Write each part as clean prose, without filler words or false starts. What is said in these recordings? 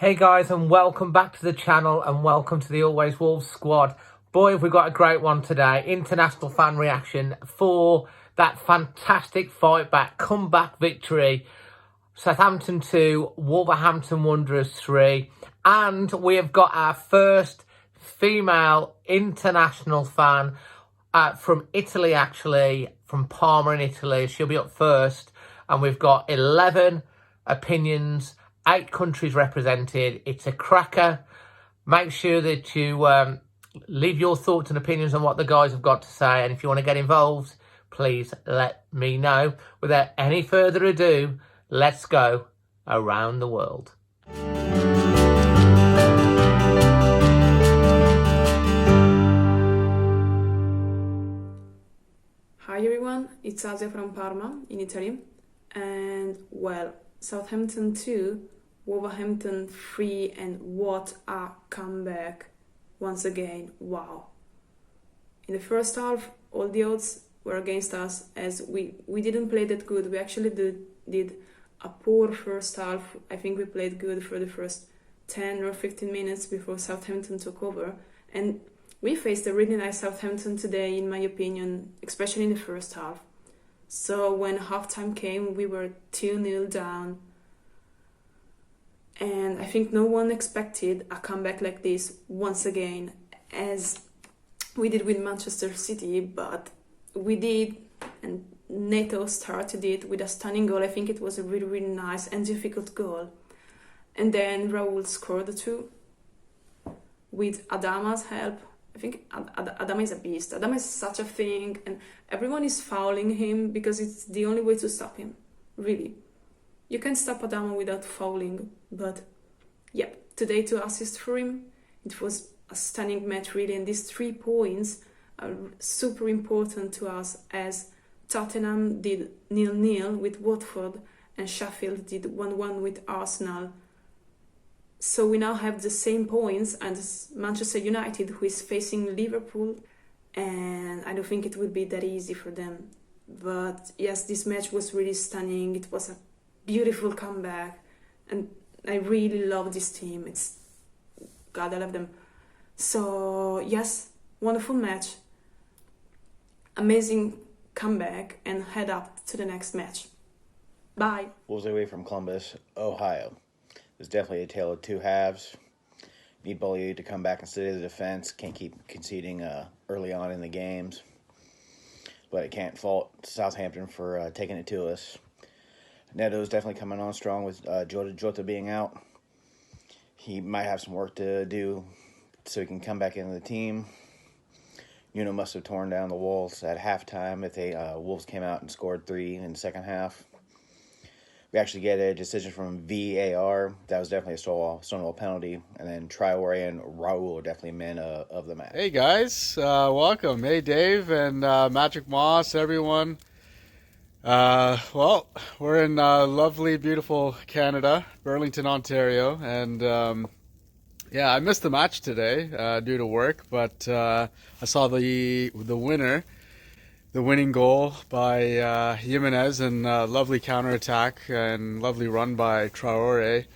Hey guys, and welcome back to the channel and welcome to the Always Wolves squad. Boy, have we got a great one today. International fan reaction for that fantastic fight back, comeback victory. Southampton 2, Wolverhampton Wanderers 3. And we have got our first female international fan from Italy, actually, from Parma in Italy. She'll be up first. And we've got 11 opinions, 8 countries represented. It's a cracker. Make sure that you leave your thoughts and opinions on what the guys have got to say. And if you want to get involved, please let me know. Without any further ado, let's go around the world. Hi everyone, it's Asia from Parma in Italy, and well, Southampton 2, Wolverhampton 3, and what a comeback once again, wow. In the first half, all the odds were against us as we didn't play that good. We actually did a poor first half. I think we played good for the first 10 or 15 minutes before Southampton took over, and we faced a really nice Southampton today, in my opinion, especially in the first half. So when halftime came, we were 2-0 down. And I think no one expected a comeback like this once again, as we did with Manchester City, but we did, and Neto started it with a stunning goal. I think it was a really, really nice and difficult goal. And then Raul scored the two with Adama's help. I think Adama is a beast. Adama is such a thing, and everyone is fouling him because it's the only way to stop him, really. You can stop Adama without fouling, but yeah, today 2 assists for him. It was a stunning match, really, and these 3 points are super important to us, as Tottenham did 0-0 with Watford and Sheffield did 1-1 with Arsenal. So we now have the same points as Manchester United, who is facing Liverpool, and I don't think it will be that easy for them. But yes, this match was really stunning. It was a beautiful comeback, and I really love this team. God, I love them. So yes, wonderful match, amazing comeback, and head up to the next match. Bye. Wolves away from Columbus, Ohio. It was definitely a tale of 2 halves. Need Bollier to come back and steady the defense. Can't keep conceding early on in the games. But it can't fault Southampton for taking it to us. Neto's definitely coming on strong with Jota being out. He might have some work to do so he can come back into the team. Must have torn down the walls at halftime if the Wolves came out and scored 3 in the second half. We actually get a decision from VAR. That was definitely a Stonewall penalty. And then Traore and Raul are definitely men of the match. Hey guys, welcome. Hey Dave and Magic Moss, everyone. Well, we're in lovely, beautiful Canada, Burlington, Ontario. And yeah, I missed the match today due to work. But I saw the winner. The winning goal by Jimenez, and lovely counterattack and lovely run by Traore. It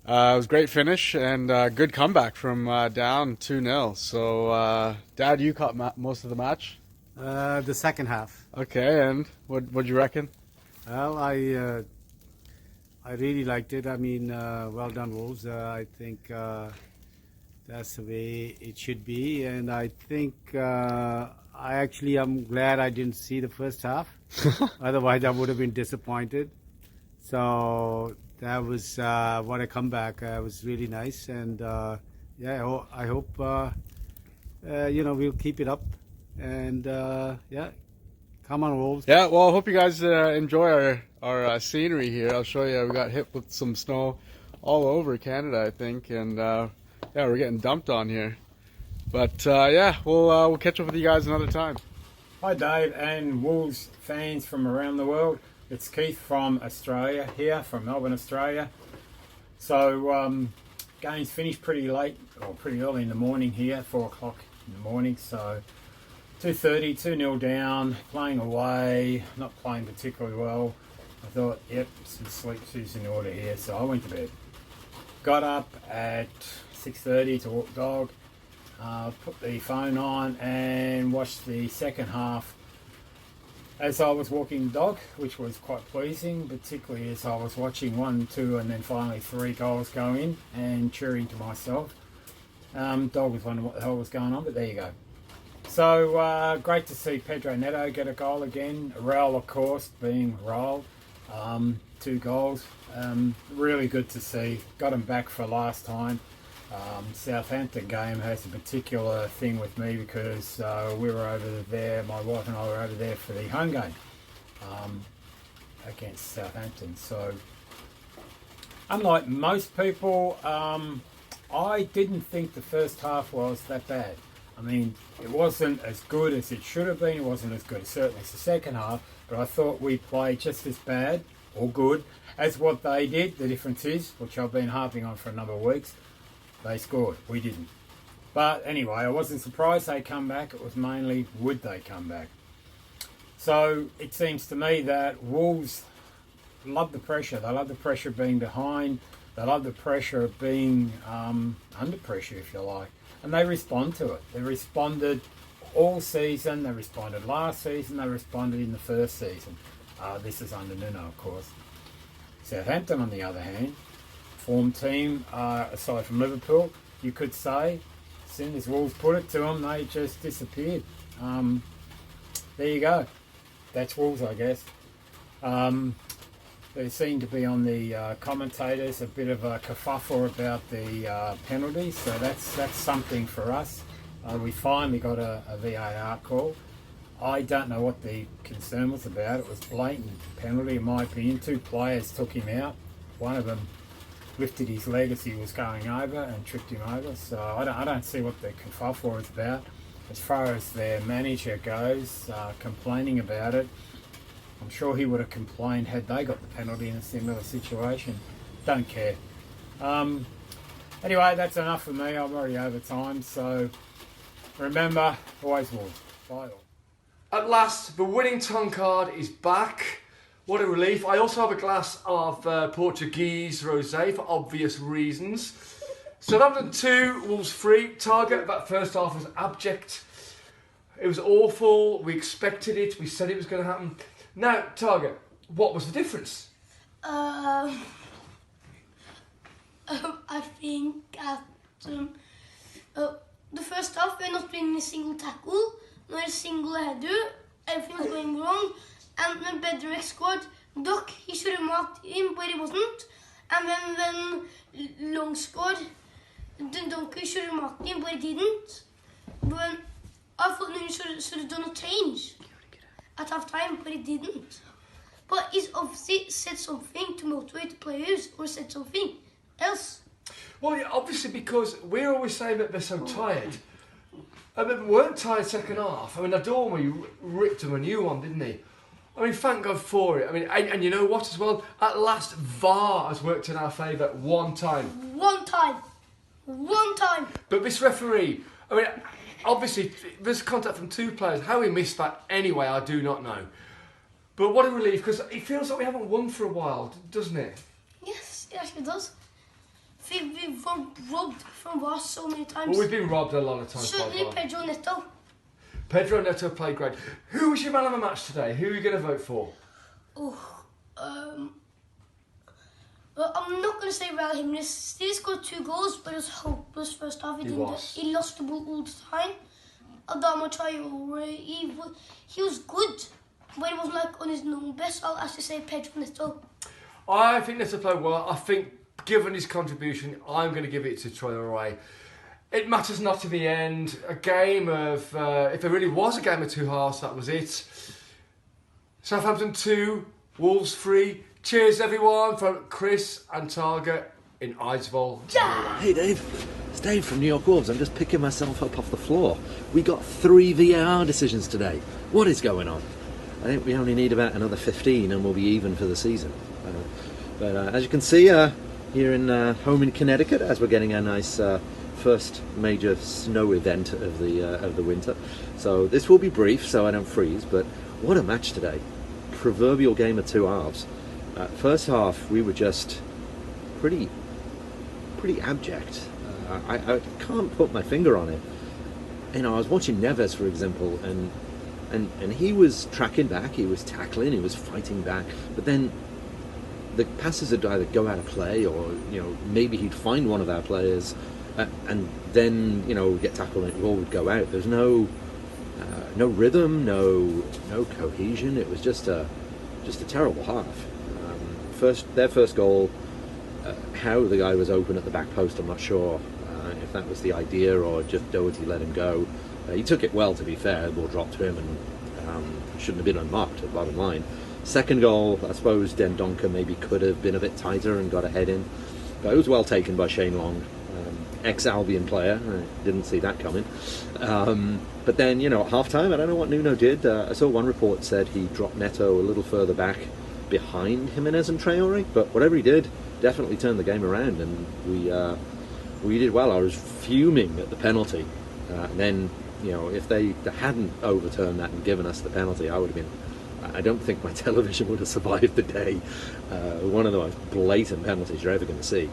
was a great finish and good comeback from down 2-0. So, Dad, you caught most of the match? The second half. Okay, and what'd you reckon? Well, I really liked it. I mean, well done, Wolves. I think that's the way it should be, and I think I'm glad I didn't see the first half. Otherwise, I would have been disappointed. So that was what a comeback. It was really nice, and yeah, I hope we'll keep it up. And yeah, come on, Wolves. Yeah, well, I hope you guys enjoy our scenery here. I'll show you. We got hit with some snow all over Canada, I think, and yeah, we're getting dumped on here. But yeah, we'll catch up with you guys another time. Hi Dave and Wolves fans from around the world. It's Keith from Australia here, from Melbourne, Australia. So games finished pretty late, or pretty early in the morning here, 4 o'clock in the morning. So 2:30, 2-0 down, playing away, not playing particularly well. I thought, yep, some sleep is in order here, so I went to bed. got up at 6:30 to walk the dog, put the phone on and watched the second half as I was walking the dog, which was quite pleasing, particularly as I was watching 1, 2 and then finally 3 goals go in and cheering to myself. Dog was wondering what the hell was going on, but there you go. So great to see Pedro Neto get a goal again. Raul, of course, being Raul, 2 goals. Really good to see. Got him back for last time. Southampton game has a particular thing with me because we were over there, my wife and I were over there for the home game against Southampton. So unlike most people, I didn't think the first half was that bad. I mean, it wasn't as good as it should have been. It wasn't as good certainly as the second half, but I thought we played just as bad or good as what they did. The difference is, which I've been harping on for a number of weeks, they scored. We didn't. But anyway, I wasn't surprised they come back. It was mainly, would they come back? So it seems to me that Wolves love the pressure. They love the pressure of being behind. They love the pressure of being under pressure, if you like. And they respond to it. They responded all season. They responded last season. They responded in the first season. This is under Nuno, of course. Southampton, on the other hand, form team, aside from Liverpool, you could say, as soon as Wolves put it to them, they just disappeared. There you go. That's Wolves, I guess. There seemed to be on the commentators a bit of a kerfuffle about the penalties, so that's something for us. We finally got a VAR call. I don't know what the concern was about. It was blatant penalty, in my opinion. 2 players took him out. One of them lifted his leg as he was going over and tripped him over. So I don't see what the kerfuffle is about. As far as their manager goes, complaining about it, I'm sure he would have complained had they got the penalty in a similar situation. Don't care. Anyway, that's enough for me. I'm already over time. So remember, always Wolves. Bye all. At last, the winning tongue card is back. What a relief. I also have a glass of Portuguese rosé for obvious reasons. Southampton 2, Wolves 3. Target, that first half was abject. It was awful. We expected it. We said it was going to happen. Now, Target, what was the difference? I think at the first half we're not winning a single tackle, not a single header. Everything was going wrong. And when Bedrick scored, Doc, he should have marked him, but he wasn't. And then when Long scored, then Donkey should have marked him, but he didn't. But I thought Nuno should have done a change at half time, but he didn't. But he's obviously said something to motivate the players, or said something else. Well, yeah, obviously, because we're always saying that they're so tired. I mean, they weren't tired second half. I mean, Adormi ripped them a new one, didn't he? I mean, thank God for it. I mean, and you know what as well? At last, VAR has worked in our favour one time. One time. But this referee, I mean, obviously, there's contact from 2 players. How he missed that anyway, I do not know. But what a relief, because it feels like we haven't won for a while, doesn't it? Yes, it actually does. We've been robbed from VAR so many times. Well, we've been robbed a lot of times. Certainly Pedro Neto. Pedro Neto played great. Who was your man of the match today? Who are you going to vote for? Well, I'm not going to say Raul Jimenez. He scored 2 goals, but it was hopeless first half. He lost the ball all the time. Adama Traore, he was good, but he wasn't like on his normal best. I'll actually say Pedro Neto. I think Neto played well. I think, given his contribution, I'm going to give it to Traore. It matters not to the end. A game of, if there really was a game of 2 halves, that was it. Southampton 2, Wolves 3. Cheers, everyone, from Chris and Target in Eidsvoll. Yeah! Hey, Dave. It's Dave from New York Wolves. I'm just picking myself up off the floor. We got 3 VAR decisions today. What is going on? I think we only need about another 15 and we'll be even for the season. But as you can see, here in home in Connecticut, as we're getting a nice first major snow event of the winter. So this will be brief, so I don't freeze. But what a match today! Proverbial game of 2 halves. First half, we were just pretty pretty abject. I can't put my finger on it. You know, I was watching Neves, for example, and he was tracking back, he was tackling, he was fighting back, but then the passes would either go out of play, or maybe he'd find one of our players, and then get tackled and it all would go out. There's no rhythm, no cohesion. It was just a terrible half. Their first goal, how the guy was open at the back post, I'm not sure if that was the idea or just Doherty let him go. He took it well, to be fair. The ball dropped to him and shouldn't have been unmarked, at the bottom line. Second goal, I suppose Dendoncker maybe could have been a bit tighter and got a head in. But it was well taken by Shane Long, ex-Albion player. I didn't see that coming. But then, at half-time, I don't know what Nuno did. I saw one report said he dropped Neto a little further back behind Jimenez and Traore. But whatever he did, definitely turned the game around. And we did well. I was fuming at the penalty. And then, if they hadn't overturned that and given us the penalty, I don't think my television would have survived the day. One of the most blatant penalties you're ever going to see.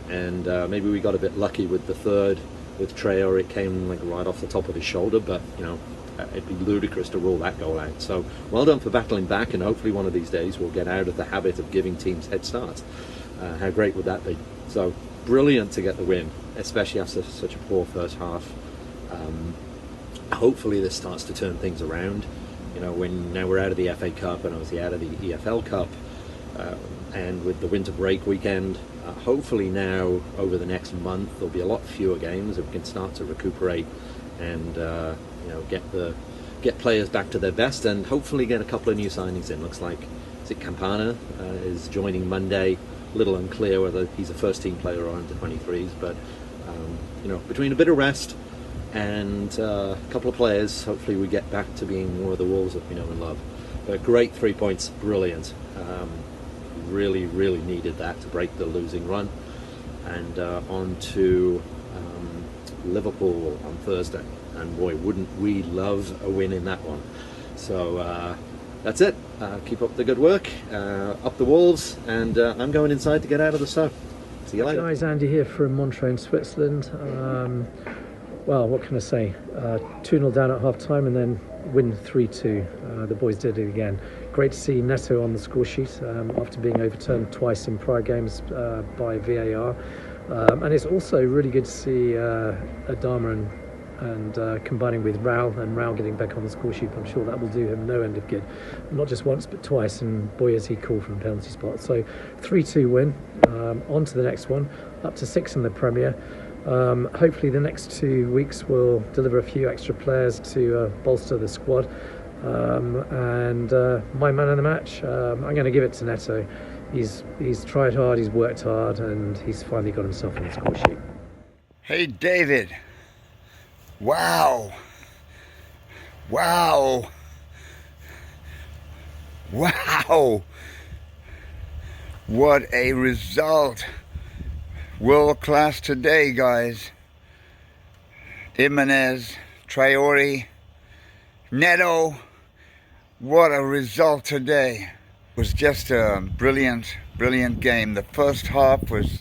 And maybe we got a bit lucky with the third with Traore. It came right off the top of his shoulder, but it'd be ludicrous to rule that goal out. So well done for battling back, and hopefully one of these days we'll get out of the habit of giving teams head starts. How great would that be? So brilliant to get the win, especially after such a poor first half. Hopefully this starts to turn things around. When now we're out of the FA Cup and obviously out of the EFL Cup, and with the winter break weekend, hopefully now over the next month there'll be a lot fewer games and we can start to recuperate and get players back to their best, and hopefully get a couple of new signings in. Looks like Campana is joining Monday. A little unclear whether he's a first team player or under 23s, but between a bit of rest and a couple of players, hopefully we get back to being more of the Wolves that we know and love. But great 3 points, brilliant. Really needed that to break the losing run. And on to Liverpool on Thursday. And boy, wouldn't we love a win in that one. So that's it. Keep up the good work. Up the Wolves. And I'm going inside to get out of the sun. See you later. Guys, Andy here from Montreux in Switzerland. Well, what can I say? 2-0 down at half time and then win 3-2. The boys did it again. Great to see Neto on the score sheet after being overturned twice in prior games by VAR. And it's also really good to see Adama and combining with Raul, and Raul getting back on the score sheet. I'm sure that will do him no end of good. Not just once, but twice, and boy, is he cool from the penalty spot. So 3-2 win. On to the next one, up to 6 in the Premier. Hopefully the next 2 weeks will deliver a few extra players to bolster the squad. And my man of the match, I'm going to give it to Neto. He's tried hard, he's worked hard, and he's finally got himself on the score sheet. Hey David, wow, what a result. World class today, guys. Jimenez, Traore, Neto, what a result today. It was just a brilliant game. The first half was,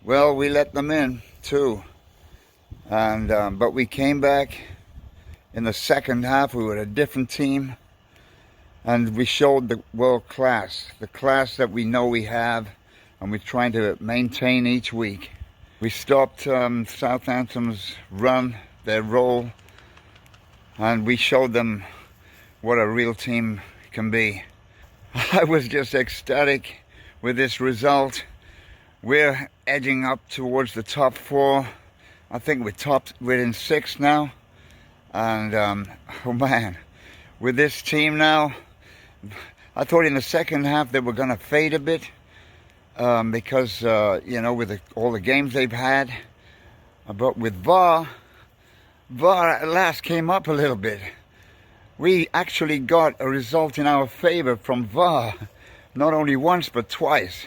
well, we let them in too. And but we came back in the second half. We were a different team. And we showed the world class, the class that we know we have, and we're trying to maintain each week. We stopped Southampton's run, their roll, and we showed them what a real team can be. I was just ecstatic with this result. We're edging up towards the top 4. I think we're in 6 now. And oh man, with this team now, I thought in the second half they were going to fade a bit because, with all the games they've had. But with VAR at last came up a little bit. We actually got a result in our favor from VAR, not only once but twice.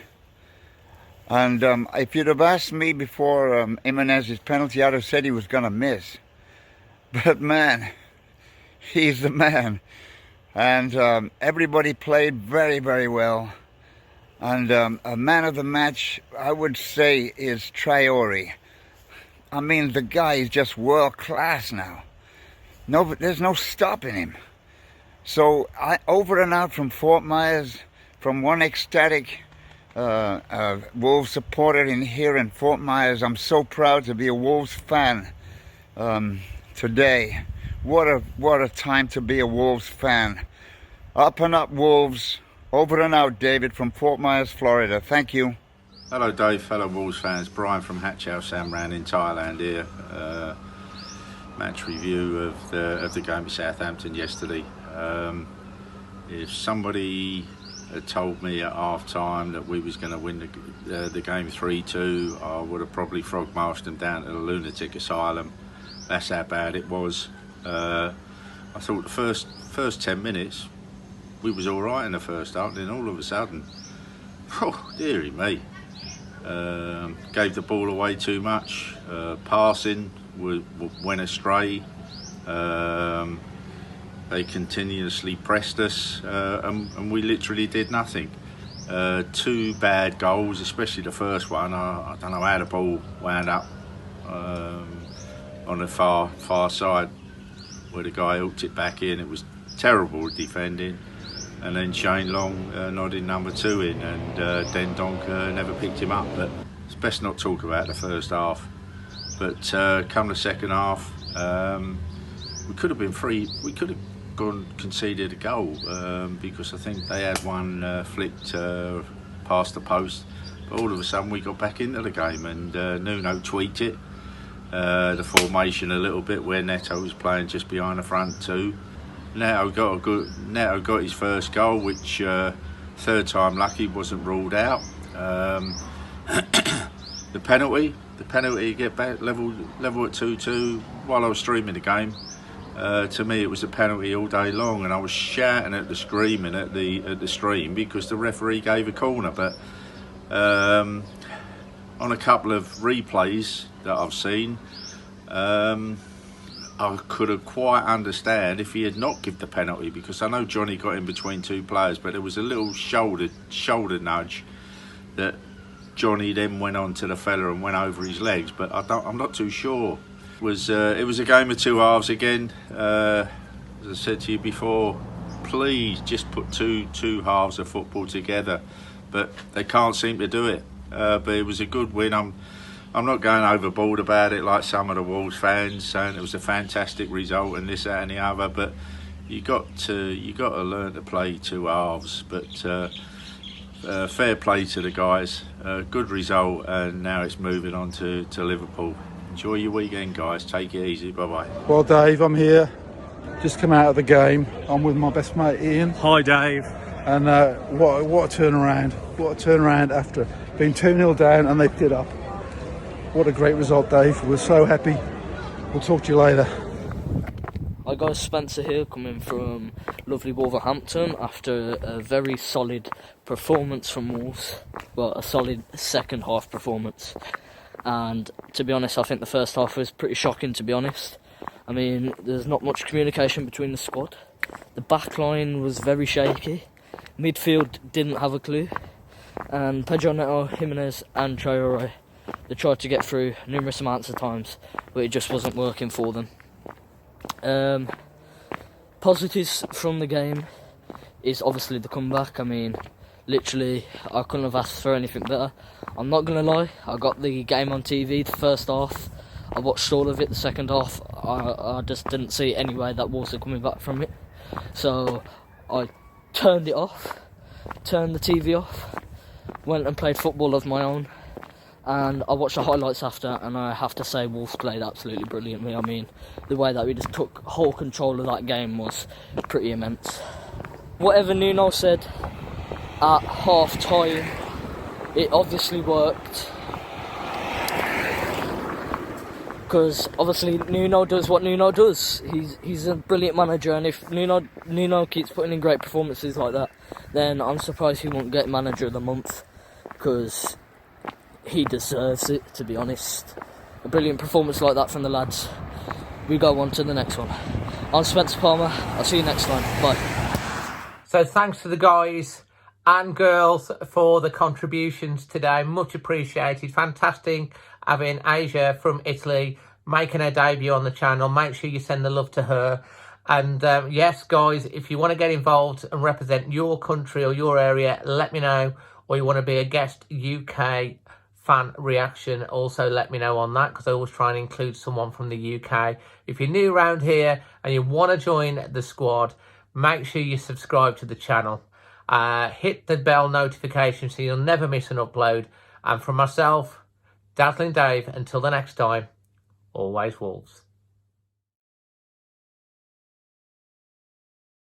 And if you'd have asked me before Jimenez's penalty, I'd have said he was going to miss. But man, he's the man. And everybody played very, very well. And a man of the match, I would say, is Traore. I mean, the guy is just world class now. No, there's no stopping him. So over and out from Fort Myers, from one ecstatic Wolves supporter in here in Fort Myers. I'm so proud to be a Wolves fan today. What a time to be a Wolves fan. Up and up Wolves. Over and out, David from Fort Myers, Florida. Thank you. Hello Dave, fellow Wolves fans. Brian from Hatchow Samran in Thailand here. Match review of the game with Southampton yesterday. If somebody had told me at half time that we was going to win the game 3-2, I would have probably frog-marched them down to the lunatic asylum. That's how bad it was. I thought the first 10 minutes we was all right in the first half, then all of a sudden, oh dearie me, gave the ball away too much. Passing went astray. They continuously pressed us, and we literally did nothing. 2 bad goals, especially the first one. I don't know how the ball wound up on the far side where the guy hooked it back in. It was terrible defending. And then Shane Long nodded number 2 in, and Den Donk never picked him up. But it's best not talk about the first half. But come the second half, we could have been free. We could have conceded a goal because I think they had one flicked past the post. But all of a sudden we got back into the game, and Nuno tweaked it, the formation a little bit where Neto was playing just behind the front 2. Neto got his first goal, which third time lucky wasn't ruled out. The penalty to get back level at 2-2 while I was streaming the game. To me, it was a penalty all day long, and I was shouting at the screaming at the stream because the referee gave a corner. But on a couple of replays that I've seen, I could have quite understand if he had not given the penalty, because I know Johnny got in between 2 players, but there was a little shoulder nudge that Johnny then went on to the fella and went over his legs. But I'm not too sure. It was a game of 2 halves again. As I said to you before, please just put two halves of football together, but they can't seem to do it. But it was a good win. I'm not going overboard about it like some of the Wolves fans saying it was a fantastic result and this, that and the other, but you got to learn to play 2 halves. But fair play to the guys. Good result, and now it's moving on to Liverpool. Enjoy your weekend, guys. Take it easy. Bye-bye. Well, Dave, I'm here. Just come out of the game. I'm with my best mate, Ian. Hi, Dave. And what a turnaround. What a turnaround after being 2-0 down, and they picked it up. What a great result, Dave. We're so happy. We'll talk to you later. Hi guys, Spencer here, coming from lovely Wolverhampton after a very solid performance from Wolves. Well, a solid second half performance. And to be honest, I think the first half was pretty shocking, to be honest. I mean, there's not much communication between the squad. The back line was very shaky. Midfield didn't have a clue. And Pedro Neto, Jimenez and Traore, they tried to get through numerous amounts of times, but it just wasn't working for them. Positives from the game is obviously the comeback. I mean, literally, I couldn't have asked for anything better. I'm not going to lie, I got the game on TV, the first half. I watched all of it, the second half. I just didn't see any way that Wolves were coming back from it. So I turned it off, turned the TV off, went and played football of my own. And I watched the highlights after, and I have to say Wolves played absolutely brilliantly. I mean, the way that we just took whole control of that game was pretty immense. Whatever Nuno said at half time, it obviously worked. Because obviously Nuno does what Nuno does. He's a brilliant manager, and if Nuno keeps putting in great performances like that, then I'm surprised he won't get Manager of the Month, because he deserves it, to be honest. A brilliant performance like that from the lads. We go on to the next one. I'm Spencer Palmer. I'll see you next time. Bye. So thanks to the guys. and girls for the contributions today. Much appreciated. Fantastic having Asia from Italy making her debut on the channel. Make sure you send the love to her. And yes, guys, if you want to get involved and represent your country or your area, let me know. Or you want to be a guest UK fan reaction, also let me know on that, because I always try and include someone from the UK. If you're new around here and you want to join the squad, make sure you subscribe to the channel. Hit the bell notification so you'll never miss an upload. And from myself, Dazzling Dave, until the next time, always Wolves.